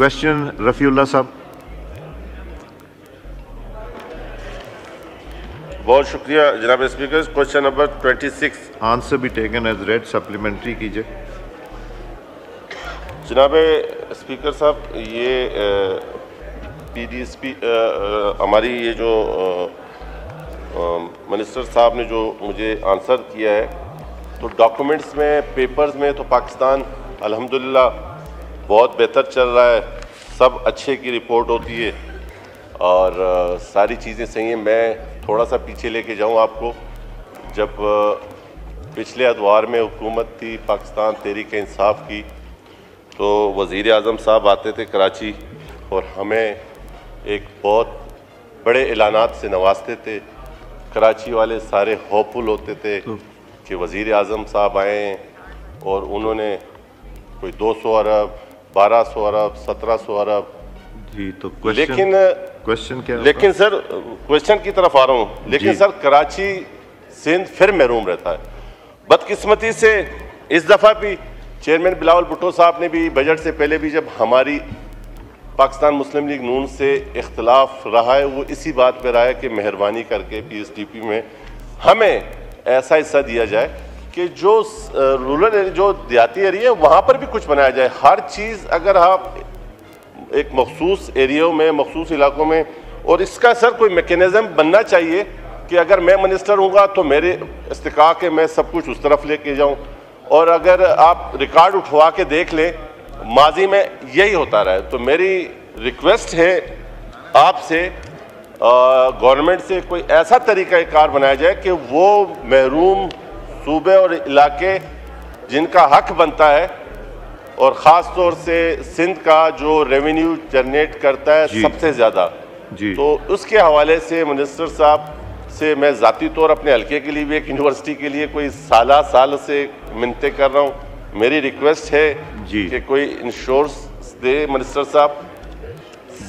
Question Rafiullah साहब। बहुत शुक्रिया जनाब स्पीकर। क्वेश्चन नंबर 26 आंसर भी टेकन एज रेड, सप्लीमेंट्री कीजिए। जनाब स्पीकर साहब, ये PDSP हमारी ये जो मिनिस्टर साहब ने जो मुझे आंसर किया है, तो डॉक्यूमेंट्स में, पेपर्स में तो पाकिस्तान अल्हम्दुलिल्लाह बहुत बेहतर चल रहा है, सब अच्छे की रिपोर्ट होती है और सारी चीज़ें सही हैं। मैं थोड़ा सा पीछे लेके जाऊं आपको, जब पिछले अदवार में हुकूमत थी पाकिस्तान तहरीक इंसाफ की, तो वज़ीर आज़म साहब आते थे कराची और हमें एक बहुत बड़े ऐलानात से नवाजते थे। कराची वाले सारे होपफुल होते थे कि वज़ीर आज़म साहब आए और उन्होंने कोई 200 अरब, 1200 अरब, 1700 अरब जी। तो लेकिन क्वेश्चन क्या? लेकिन सर, क्वेश्चन की तरफ आ रहा हूँ। लेकिन सर, कराची सिंध फिर महरूम रहता है। बदकिस्मती से इस दफ़ा भी चेयरमैन बिलावल भुट्टो साहब ने भी बजट से पहले भी, जब हमारी पाकिस्तान मुस्लिम लीग नून से इख्तलाफ रहा है, वो इसी बात पर रहा है कि मेहरबानी करके PSDP में हमें ऐसा हिस्सा दिया जाए कि जो रूरल, जो देहाती एरिया है, वहाँ पर भी कुछ बनाया जाए। हर चीज़ अगर आप एक मखसूस एरियो में, मखसूस इलाकों में, और इसका सर कोई मैकेनिज़्म बनना चाहिए कि अगर मैं मिनिस्टर हूँगा तो मेरे इस्तिका के मैं सब कुछ उस तरफ लेके जाऊँ। और अगर आप रिकॉर्ड उठवा के देख लें, माजी में यही होता रहा है। तो मेरी रिक्वेस्ट है आपसे, गवर्नमेंट से, कोई ऐसा तरीक़ाकार बनाया जाए कि वो महरूम सूबे और इलाके जिनका हक बनता है, और ख़ास तौर से सिंध का जो रेवेन्यू जनरेट करता है सबसे ज़्यादा, तो उसके हवाले से मिनिस्टर साहब से मैं ज़ाती तौर अपने हल्के के लिए भी, एक यूनिवर्सिटी के लिए कोई साल से मिन्नतें कर रहा हूँ। मेरी रिक्वेस्ट है कि कोई इंश्योरेंस दे मिनिस्टर साहब,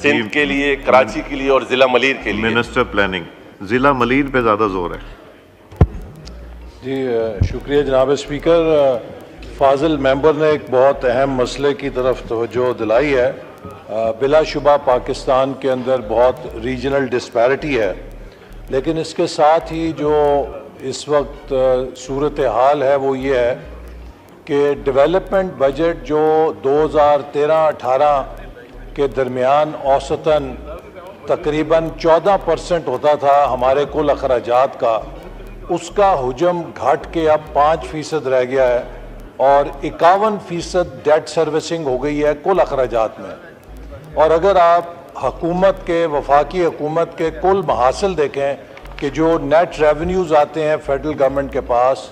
सिंध के लिए, कराची के लिए और ज़िला मलीर के लिए। मिनिस्टर प्लानिंग, ज़िला मलीर पे ज़्यादा जोर है। जी शुक्रिया जनाब स्पीकर। फाजिल मेंबर ने एक बहुत अहम मसले की तरफ तवज्जो दिलाई है। बिलाशुबा पाकिस्तान के अंदर बहुत रीजनल डिस्पैरिटी है, लेकिन इसके साथ ही जो इस वक्त सूरत हाल है वो ये है कि डेवलपमेंट बजट जो 2013-18 के दरमियान औसतन तकरीबन 14% होता था हमारे कुल अखराजात का, उसका हुजम घट के अब 5% रह गया है और 51% डेट सर्विसिंग हो गई है कुल अखराजात में। और अगर आप हुकूमत के, वफाकी हुकूमत के कुल महासिल देखें कि जो नेट रेवेन्यूज़ आते हैं फेडरल गवर्नमेंट के पास,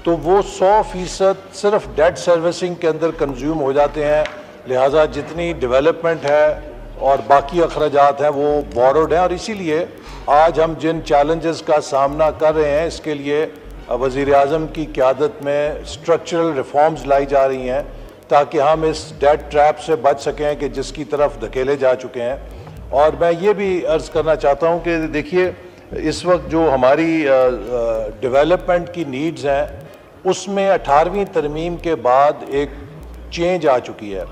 तो वो 100% सिर्फ डेट सर्विसिंग के अंदर कंज्यूम हो जाते हैं। लिहाजा जितनी डेवलपमेंट है और बाकी अखराजात हैं वो बोरोड हैं, और इसीलिए आज हम जिन चैलेंजेस का सामना कर रहे हैं, इसके लिए वज़ीर आज़म की क़यादत में स्ट्रक्चरल रिफॉर्म्स लाई जा रही हैं ताकि हम इस डेट ट्रैप से बच सकें कि जिसकी तरफ धकेले जा चुके हैं। और मैं ये भी अर्ज़ करना चाहता हूँ कि देखिए, इस वक्त जो हमारी डेवलपमेंट की नीड्स हैं, उसमें 18वीं तरमीम के बाद एक चेंज आ चुकी है।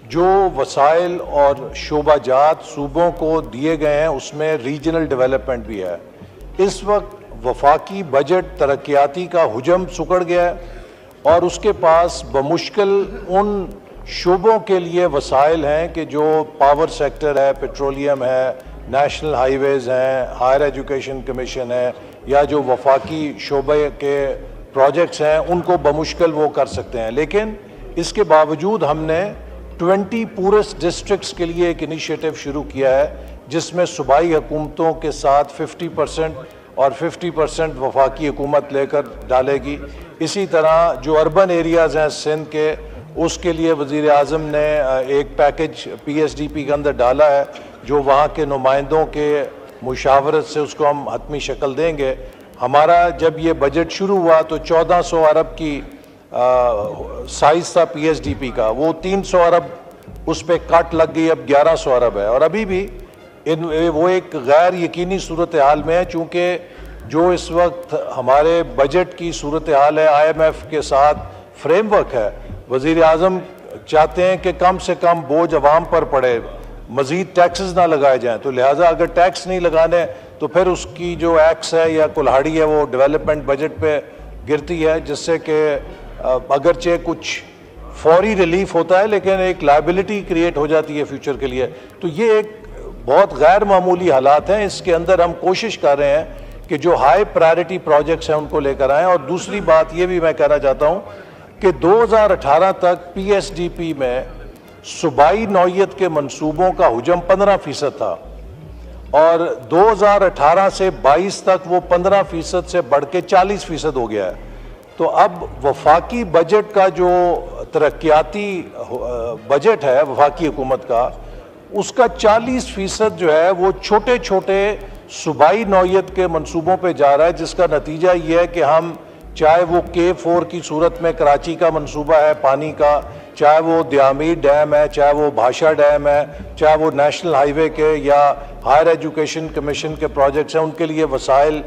जो वसाइल और शोबाजात सूबों को दिए गए हैं, उसमें रीजनल डेवलपमेंट भी है। इस वक्त वफाकी बजट तरक्याती का हुजम सुकड़ गया है और उसके पास बमुश्किल उन शोबों के लिए वसाइल हैं कि जो पावर सेक्टर है, पेट्रोलियम है, नेशनल हाईवेज़ हैं, हायर एजुकेशन कमीशन है, या जो वफाकी शोबे के प्रोजेक्ट्स हैं, उनको बमुश्किल वो कर सकते हैं। लेकिन इसके बावजूद हमने 20 पूरेस्ट डिस्ट्रिक्ट्स के लिए एक इनिशिएटिव शुरू किया है, जिसमें सूबाई हुकूमतों के साथ 50% और 50% वफाकी हुकूमत लेकर डालेगी। इसी तरह जो अर्बन एरियाज़ हैं सिंध के, उसके लिए वज़ीर आज़म ने एक पैकेज PSDP के अंदर डाला है, जो वहाँ के नुमाइंदों के मुशावरत से उसको हम हतमी शक्ल देंगे। हमारा जब ये बजट शुरू हुआ तो 1400 अरब की साइज़ था PSDP का, वो 300 अरब उस पर कट लग गई, अब 1100 अरब है। और अभी भी वो एक गैर यकीनी सूरत हाल में है, चूँकि जो इस वक्त हमारे बजट की सूरत हाल है, IMF के साथ फ्रेमवर्क है, वज़ीर आज़म चाहते हैं कि कम से कम बोझ अवाम पर पड़े, मज़ीद टैक्सेस ना लगाए जाएं। तो लिहाजा अगर टैक्स नहीं लगाने तो फिर उसकी जो एक्स है या कुल्हाड़ी है वो डेवलपमेंट बजट पे गिरती है, जिससे कि अगरचे कुछ फौरी रिलीफ होता है लेकिन एक लायबिलिटी क्रिएट हो जाती है फ्यूचर के लिए। तो ये एक बहुत गैर मामूली हालात हैं। इसके अंदर हम कोशिश कर रहे हैं कि जो हाई प्रायोरिटी प्रोजेक्ट्स हैं उनको लेकर आएँ। और दूसरी बात ये भी मैं कहना चाहता हूँ कि 2018 तक PSDP में सूबाई नौयत के मंसूबों का हुजम 15% था और 2018 से 22 तक वो 15% से बढ़ के 40% हो गया है। तो अब वफाकी बजट का जो तरक्याती बजट है वफाकी हुकूमत का, उसका 40% जो है वो छोटे छोटे सूबाई नौयत के मंसूबों पे जा रहा है, जिसका नतीजा ये है कि हम चाहे वो K4 की सूरत में कराची का मंसूबा है पानी का, चाहे वो दियामीर डैम है, चाहे वो भाषा डैम है, चाहे वो नेशनल हाईवे के या हायर एजुकेशन कमीशन के प्रोजेक्ट्स हैं, उनके लिए वसाइल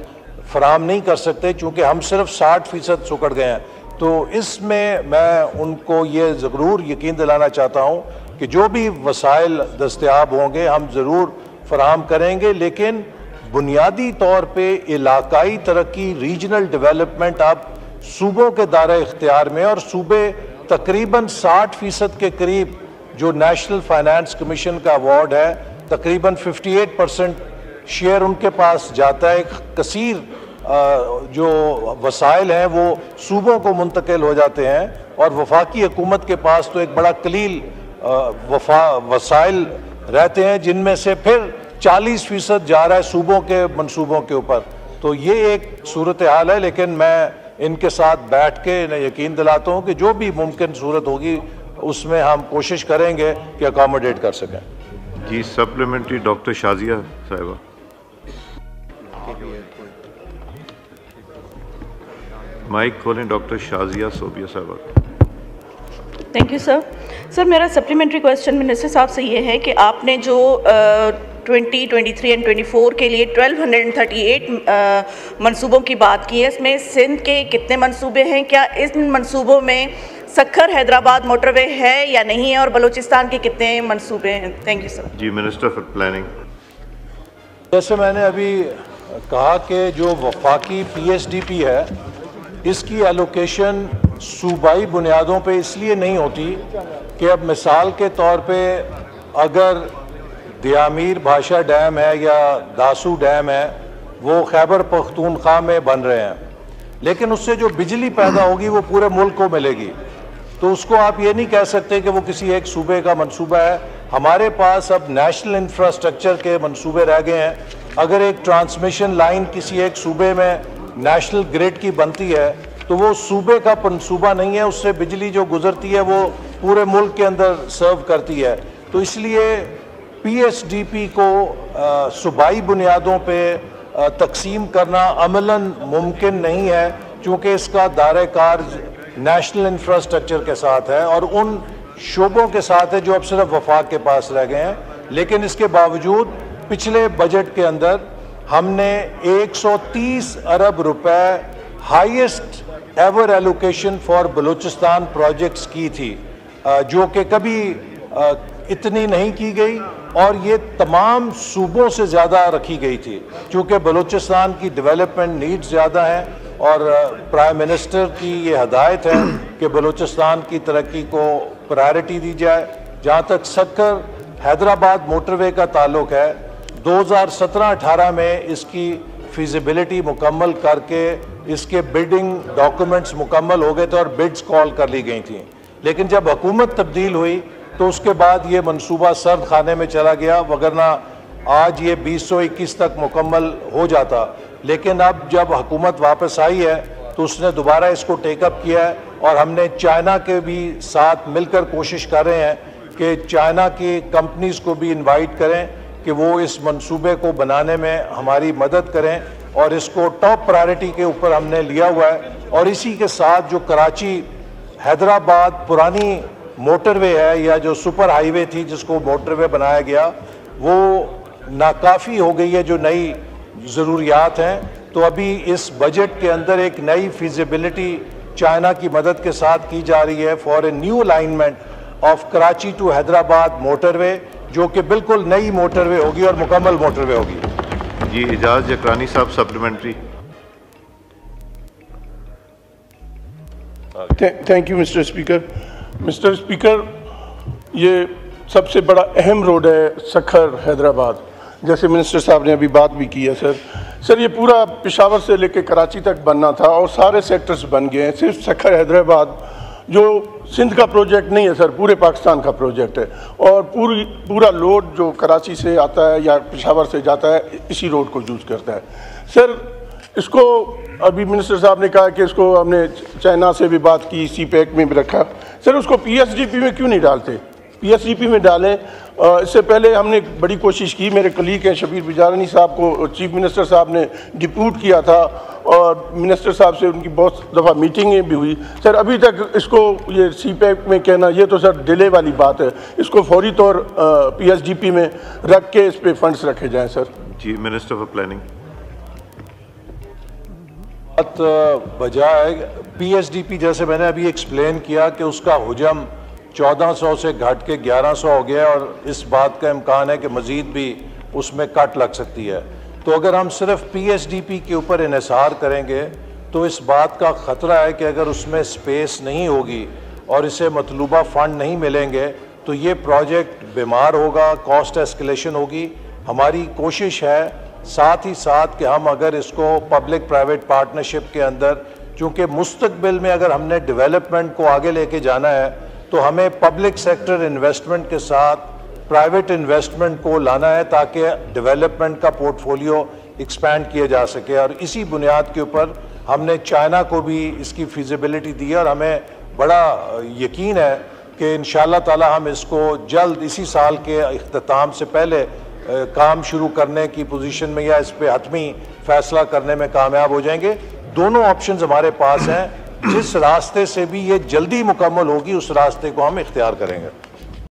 फराम नहीं कर सकते क्योंकि हम सिर्फ 60% सुकड़ गए हैं। तो इसमें मैं उनको ये ज़रूर यकीन दिलाना चाहता हूँ कि जो भी वसाइल दस्तयाब होंगे हम ज़रूर फराम करेंगे, लेकिन बुनियादी तौर पे इलाकाई तरक्की, रीजनल डेवलपमेंट अब सूबों के दायरे इख्तियार में, और सूबे तकरीबन 60% के करीब जो नेशनल फाइनेंस कमीशन का अवार्ड है, तकरीबन 58% शेयर उनके पास जाता है। एक कसीर जो वसाइल हैं वो सूबों को मुंतकिल हो जाते हैं और वफाकी हुकूमत के पास तो एक बड़ा कलील वसाइल रहते हैं, जिनमें से फिर 40% जा रहा है सूबों के मंसूबों के ऊपर। तो ये एक सूरत हाल है, लेकिन मैं इनके साथ बैठ के इन्हें यकीन दिलाता हूँ कि जो भी मुमकिन सूरत होगी उसमें हम कोशिश करेंगे कि अकोमोडेट कर सकें। जी सप्लीमेंट्री डॉक्टर शाजिया साहिबा। माइक खोलें डॉक्टर शाजिया सोबिया साहिबा। Thank you sir. सर मेरा सप्लीमेंट्री क्वेश्चन मिनिस्टर साहब से ये है कि आपने जो 2023 एंड 24 के लिए 1238 मंसूबों की बात की है, इसमें सिंध के कितने मंसूबे हैं? क्या इन मंसूबों में सक्खर हैदराबाद मोटरवे है या नहीं है, और बलूचिस्तान के कितने मंसूबे हैं? Thank you sir. जी मिनिस्टर फॉर प्लानिंग। जैसे मैंने अभी कहा कि जो वफाकी PSDP है इसकी एलोकेशन सूबाई बुनियादों पे इसलिए नहीं होती कि अब मिसाल के तौर पे अगर दियामीर भाषा डैम है या दासू डैम है वो खैबर पख्तूनख्वा में बन रहे हैं, लेकिन उससे जो बिजली पैदा होगी वो पूरे मुल्क को मिलेगी। तो उसको आप ये नहीं कह सकते कि वो किसी एक सूबे का मंसूबा है। हमारे पास अब नेशनल इंफ्रास्ट्रक्चर के मंसूबे रह गए हैं। अगर एक ट्रांसमिशन लाइन किसी एक सूबे में नेशनल ग्रिड की बनती है तो वो सूबे का मंसूबा नहीं है, उससे बिजली जो गुजरती है वो पूरे मुल्क के अंदर सर्व करती है। तो इसलिए PSDP को सूबाई बुनियादों पे तकसीम करना अमलन मुमकिन नहीं है, क्योंकि इसका दायरे कार नेशनल इंफ्रास्ट्रक्चर के साथ है और उन शोबों के साथ है जो अब सिर्फ वफाक के पास रह गए हैं। लेकिन इसके बावजूद पिछले बजट के अंदर हमने 130 अरब रुपए highest ever allocation for Balochistan projects की थी, जो कि कभी इतनी नहीं की गई और ये तमाम सूबों से ज़्यादा रखी गई थी, क्योंकि बलूचिस्तान की डेवलपमेंट नीड्स ज़्यादा हैं और प्राइम मिनिस्टर की ये हदायत है कि बलूचिस्तान की तरक्की को प्रायोरिटी दी जाए। जहाँ तक सक्कर हैदराबाद मोटरवे का ताल्लुक है, 2017-18 में इसकी फिजिबिलिटी मुकम्मल करके इसके बिडिंग डॉक्यूमेंट्स मुकम्मल हो गए थे और बिड्स कॉल कर ली गई थी। लेकिन जब हुकूमत तब्दील हुई तो उसके बाद ये मंसूबा सर्द खाने में चला गया, वगरना आज ये 2021 तक मुकम्मल हो जाता। लेकिन अब जब हुकूमत वापस आई है तो उसने दोबारा इसको टेकअप किया है और हमने चाइना के भी साथ मिलकर कोशिश कर रहे हैं कि चाइना की कंपनीज़ को भी इनवाइट करें कि वो इस मंसूबे को बनाने में हमारी मदद करें, और इसको टॉप प्रायोरिटी के ऊपर हमने लिया हुआ है। और इसी के साथ जो कराची हैदराबाद पुरानी मोटरवे है या जो सुपर हाईवे थी जिसको मोटरवे बनाया गया, वो नाकाफ़ी हो गई है, जो नई ज़रूरियात हैं। तो अभी इस बजट के अंदर एक नई फिजिबिलिटी चाइना की मदद के साथ की जा रही है for a new alignment of Karachi to Hyderabad motorway, जो कि बिल्कुल नई मोटरवे होगी और मुकम्मल मोटरवे होगी। जी इजाज़ जकरानी साहब supplementary. Thank you mister speaker. Mister speaker, ये सबसे बड़ा अहम रोड है सखर हैदराबाद, जैसे मिनिस्टर साहब ने अभी बात भी की है सर ये पूरा पेशावर से लेकर कराची तक बनना था और सारे सेक्टर्स बन गए हैं। सिर्फ सखर हैदराबाद जो सिंध का प्रोजेक्ट नहीं है सर, पूरे पाकिस्तान का प्रोजेक्ट है और पूरा लोड जो कराची से आता है या पेशावर से जाता है इसी रोड को यूज़ करता है सर। इसको अभी मिनिस्टर साहब ने कहा कि इसको हमने चाइना से भी बात की, CPEC में भी रखा सर, उसको PSDP में क्यों नहीं डालते? PSDP में डालें। इससे पहले हमने बड़ी कोशिश की, मेरे कलीग हैं शबीर बिजारनी साहब को चीफ मिनिस्टर साहब ने डिप्यूट किया था और मिनिस्टर साहब से उनकी बहुत दफ़ा मीटिंगें भी हुई सर। अभी तक इसको ये CPEC में कहना ये तो सर डिले वाली बात है, इसको फौरी तौर PSDP में रख के इस पर फंड्स रखे जाएँ सर। जी मिनिस्टर फॉर प्लानिंग। बजाय PSDP जैसे मैंने अभी एक्सप्लेन किया कि उसका हुजम 1400 से घट के 1100 हो गया और इस बात का इम्कान है कि मज़ीद भी उसमें कट लग सकती है। तो अगर हम सिर्फ PSDP के ऊपर इन्हिसार करेंगे तो इस बात का ख़तरा है कि अगर उसमें स्पेस नहीं होगी और इसे मतलूबा फ़ंड नहीं मिलेंगे तो ये प्रोजेक्ट बीमार होगा, कॉस्ट एस्केलेशन होगी। हमारी कोशिश है साथ ही साथ कि हम अगर इसको पब्लिक प्राइवेट पार्टनरशिप के अंदर, चूँकि मुस्तकबिल में अगर हमने डेवलपमेंट को आगे लेके जाना है तो हमें पब्लिक सेक्टर इन्वेस्टमेंट के साथ प्राइवेट इन्वेस्टमेंट को लाना है ताकि डेवलपमेंट का पोर्टफोलियो एक्सपैंड किया जा सके। और इसी बुनियाद के ऊपर हमने चाइना को भी इसकी फिजिबिलिटी दी है और हमें बड़ा यकीन है कि इंशाअल्लाह ताला हम इसको जल्द इसी साल के इख्तिताम से पहले काम शुरू करने की पोजीशन में या इस पे हतमी फैसला करने में कामयाब हो जाएंगे। दोनों ऑप्शंस हमारे पास हैं, जिस रास्ते से भी ये जल्दी मुकम्मल होगी उस रास्ते को हम इख्तियार करेंगे।